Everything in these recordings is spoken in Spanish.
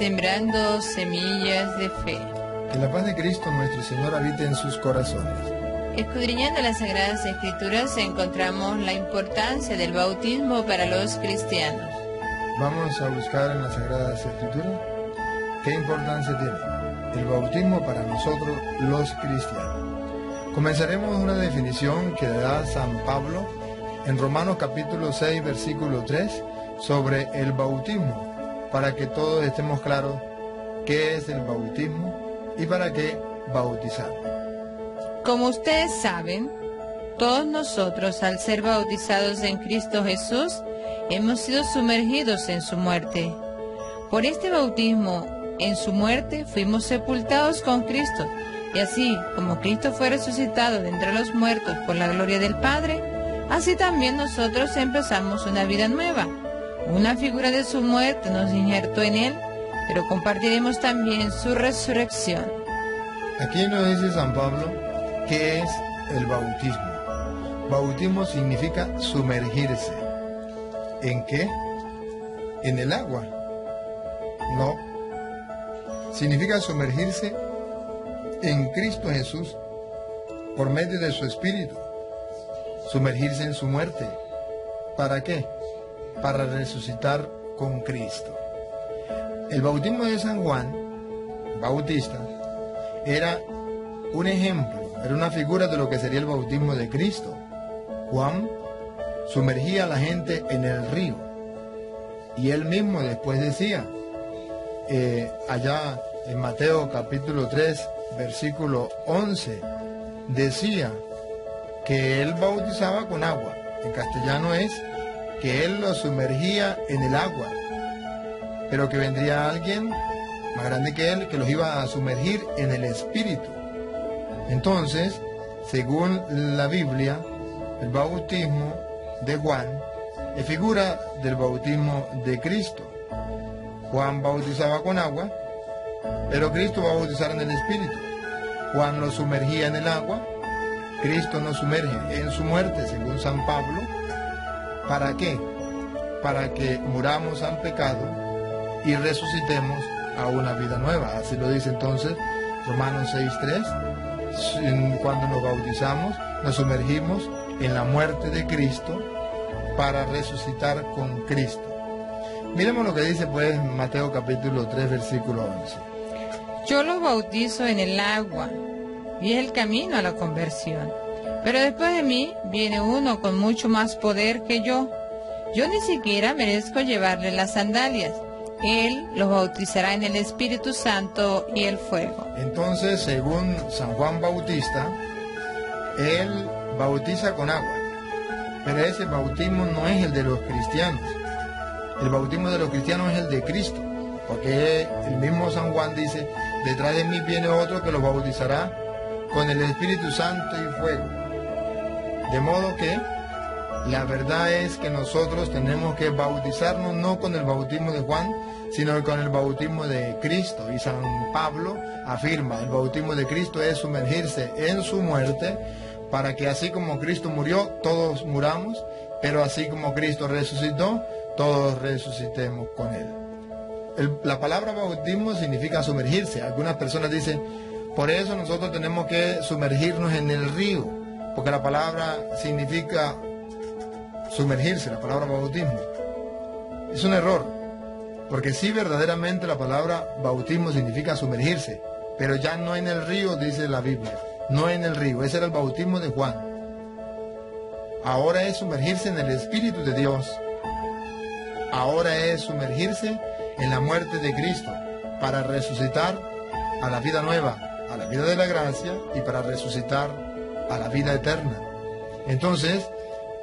sembrando semillas de fe. Que la paz de Cristo nuestro Señor habite en sus corazones. Escudriñando las Sagradas Escrituras encontramos la importancia del bautismo para los cristianos. Vamos a buscar en las Sagradas Escrituras qué importancia tiene el bautismo para nosotros los cristianos. Comenzaremos una definición que da San Pablo en Romanos capítulo 6, versículo 3, sobre el bautismo, para que todos estemos claros qué es el bautismo y para qué bautizar. Como ustedes saben, todos nosotros, al ser bautizados en Cristo Jesús, hemos sido sumergidos en su muerte. Por este bautismo, en su muerte, fuimos sepultados con Cristo, y así como Cristo fue resucitado de entre los muertos por la gloria del Padre, así también nosotros empezamos una vida nueva. Una figura de su muerte nos injertó en él, pero compartiremos también su resurrección. Aquí nos dice San Pablo qué es el bautismo. Bautismo significa sumergirse. ¿En qué? ¿En el agua? No. Significa sumergirse en Cristo Jesús por medio de su Espíritu. Sumergirse en su muerte. ¿Para qué? Para resucitar con Cristo. El bautismo de San Juan Bautista era un ejemplo, era una figura de lo que sería el bautismo de Cristo. Juan sumergía a la gente en el río y él mismo después decía, allá en Mateo capítulo 3, versículo 11, decía que él bautizaba con agua. En castellano es que él lo sumergía en el agua, pero que vendría alguien más grande que él que los iba a sumergir en el Espíritu. Entonces, según la Biblia, el bautismo de Juan es figura del bautismo de Cristo. Juan bautizaba con agua, pero Cristo va a bautizar en el Espíritu. Juan lo sumergía en el agua, Cristo nos sumerge en su muerte, según San Pablo. ¿Para qué? Para que muramos al pecado y resucitemos a una vida nueva. Así lo dice entonces Romanos 6:3. Cuando nos bautizamos, nos sumergimos en la muerte de Cristo para resucitar con Cristo. Miremos lo que dice pues Mateo capítulo 3, versículo 11. Yo los bautizo en el agua, y es el camino a la conversión. Pero después de mí viene uno con mucho más poder que yo. Yo ni siquiera merezco llevarle las sandalias. Él los bautizará en el Espíritu Santo y el fuego. Entonces, según San Juan Bautista, él bautiza con agua. Pero ese bautismo no es el de los cristianos. El bautismo de los cristianos es el de Cristo. Porque el mismo San Juan dice, detrás de mí viene otro que los bautizará con el Espíritu Santo y fuego. De modo que la verdad es que nosotros tenemos que bautizarnos no con el bautismo de Juan, sino con el bautismo de Cristo. Y San Pablo afirma, el bautismo de Cristo es sumergirse en su muerte, para que así como Cristo murió, todos muramos, pero así como Cristo resucitó, todos resucitemos con él. La palabra bautismo significa sumergirse. Algunas personas dicen, por eso nosotros tenemos que sumergirnos en el río, porque la palabra significa sumergirse, la palabra bautismo. Es un error, porque sí, verdaderamente la palabra bautismo significa sumergirse, pero ya no en el río, dice la Biblia, no en el río. Ese era el bautismo de Juan. Ahora es sumergirse en el Espíritu de Dios. Ahora es sumergirse en la muerte de Cristo, para resucitar a la vida nueva, a la vida de la gracia, y para resucitar a la vida eterna. Entonces,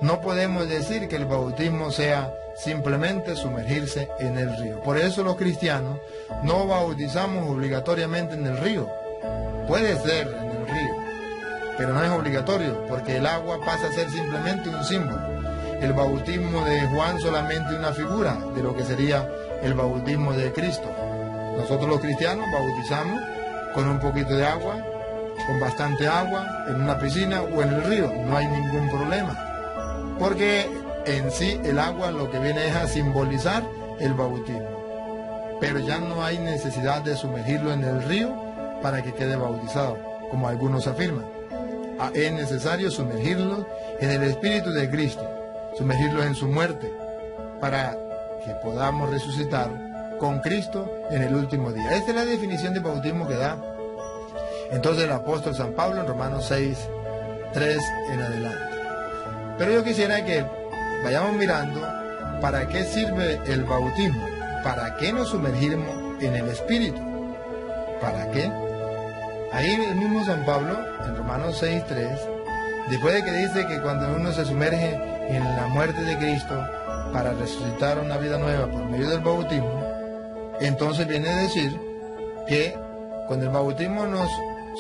no podemos decir que el bautismo sea simplemente sumergirse en el río. Por eso los cristianos no bautizamos obligatoriamente en el río. Puede ser en el río, pero no es obligatorio, porque el agua pasa a ser simplemente un símbolo. El bautismo de Juan solamente una figura de lo que sería el bautismo de Cristo. Nosotros los cristianos bautizamos con un poquito de agua, con bastante agua, en una piscina o en el río. No hay ningún problema, porque en sí el agua lo que viene es a simbolizar el bautismo. pero ya no hay necesidad de sumergirlo en el río para que quede bautizado, como algunos afirman. Es necesario sumergirlo en el Espíritu de Cristo, sumergirlo en su muerte, para que podamos resucitar con Cristo en el último día. Esta es la definición de bautismo que da entonces el apóstol San Pablo en Romanos 6, 3 en adelante. Pero yo quisiera que vayamos mirando para qué sirve el bautismo, para qué nos sumergimos en el Espíritu, para qué. Ahí el mismo San Pablo, en Romanos 6, 3, después de que dice que cuando uno se sumerge en la muerte de Cristo para resucitar una vida nueva por medio del bautismo, entonces viene a decir que con el bautismo nos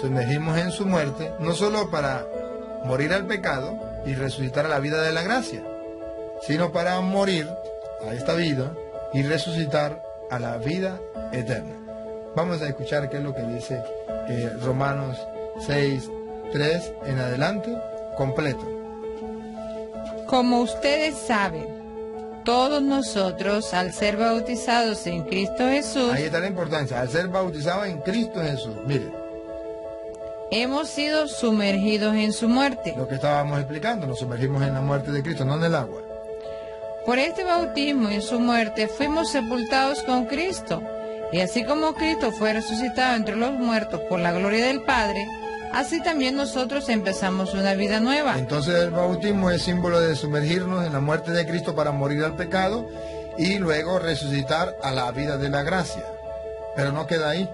sumergimos en su muerte, no solo para morir al pecado y resucitar a la vida de la gracia, sino para morir a esta vida y resucitar a la vida eterna. Vamos a escuchar qué es lo que dice Romanos 6, 3 en adelante, completo. Como ustedes saben, todos nosotros, al ser bautizados en Cristo Jesús, ahí está la importancia, al ser bautizados en Cristo Jesús, mire, hemos sido sumergidos en su muerte. lo que estábamos explicando, nos sumergimos en la muerte de Cristo, no en el agua. Por este bautismo en su muerte fuimos sepultados con Cristo. Y así como Cristo fue resucitado entre los muertos por la gloria del Padre, así también nosotros empezamos una vida nueva. Entonces el bautismo es símbolo de sumergirnos en la muerte de Cristo para morir al pecado y luego resucitar a la vida de la gracia. Pero no queda ahí.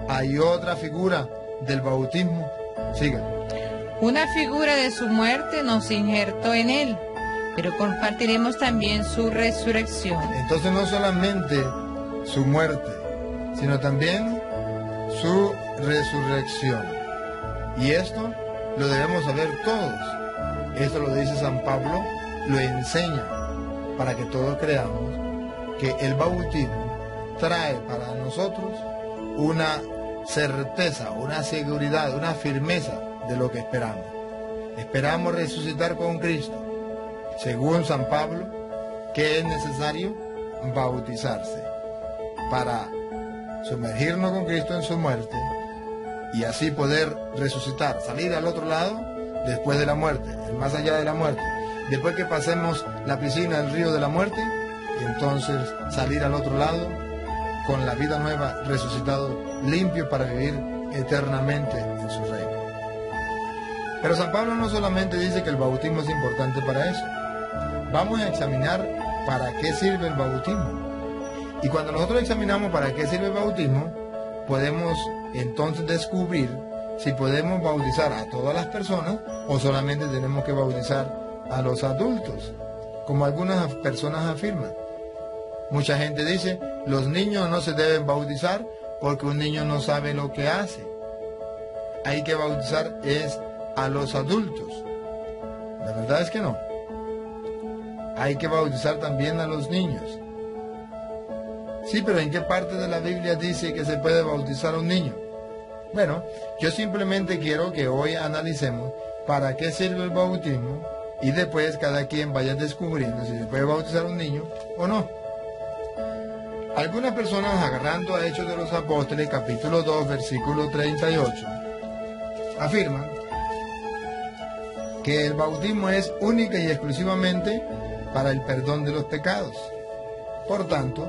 Hay otra figura del bautismo. Siga. Una figura de su muerte nos injertó en él, pero compartiremos también su resurrección. Entonces no solamente su muerte, sino también su resurrección. Y esto lo debemos saber todos. Esto lo dice San Pablo, lo enseña para que todos creamos que el bautismo trae para nosotros una certeza, una seguridad, una firmeza de lo que esperamos. Esperamos resucitar con Cristo. Según San Pablo, que es necesario bautizarse para sumergirnos con Cristo en su muerte y así poder resucitar, salir al otro lado después de la muerte, el más allá de la muerte. Después que pasemos la piscina, el río de la muerte, y entonces salir al otro lado con la vida nueva, resucitado, limpio para vivir eternamente en su reino. Pero San Pablo no solamente dice que el bautismo es importante para eso. Vamos a examinar para qué sirve el bautismo. Y cuando nosotros examinamos para qué sirve el bautismo, podemos entonces descubrir si podemos bautizar a todas las personas o solamente tenemos que bautizar a los adultos, como algunas personas afirman. Mucha gente dice, los niños no se deben bautizar porque un niño no sabe lo que hace. Hay que bautizar es a los adultos. La verdad es que no. Hay que bautizar también a los niños. Sí, pero ¿en qué parte de la Biblia dice que se puede bautizar a un niño? Bueno, yo simplemente quiero que hoy analicemos para qué sirve el bautismo y después cada quien vaya descubriendo si se puede bautizar a un niño o no. Algunas personas, agarrando a Hechos de los Apóstoles, capítulo 2, versículo 38, afirman que el bautismo es única y exclusivamente para el perdón de los pecados. Por tanto,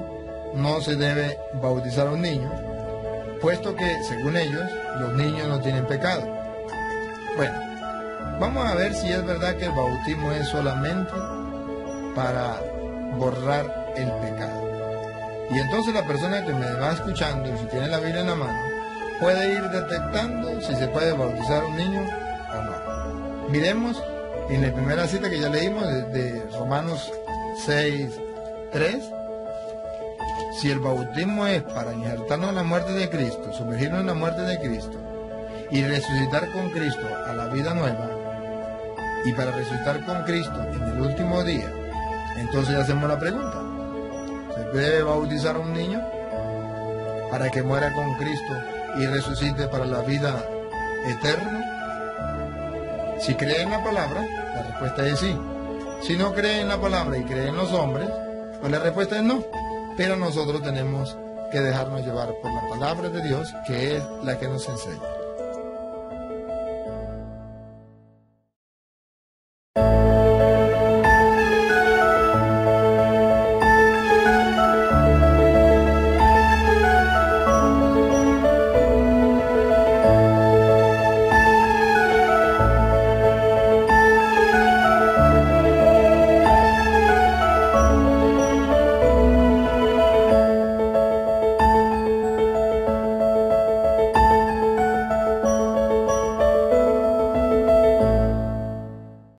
no se debe bautizar a un niño, puesto que, según ellos, los niños no tienen pecado. Bueno, vamos a ver si es verdad que el bautismo es solamente para borrar el pecado. Y entonces la persona que me va escuchando, y si tiene la Biblia en la mano, puede ir detectando si se puede bautizar a un niño o no. Miremos en la primera cita que ya leímos de Romanos 6, 3. Si el bautismo es para injertarnos en la muerte de Cristo, sumergirnos en la muerte de Cristo y resucitar con Cristo a la vida nueva, y para resucitar con Cristo en el último día, entonces hacemos la pregunta, ¿se puede bautizar a un niño para que muera con Cristo y resucite para la vida eterna? Si cree en la palabra, la respuesta es sí. Si no cree en la palabra y cree en los hombres, pues la respuesta es no. Pero nosotros tenemos que dejarnos llevar por la palabra de Dios, que es la que nos enseña.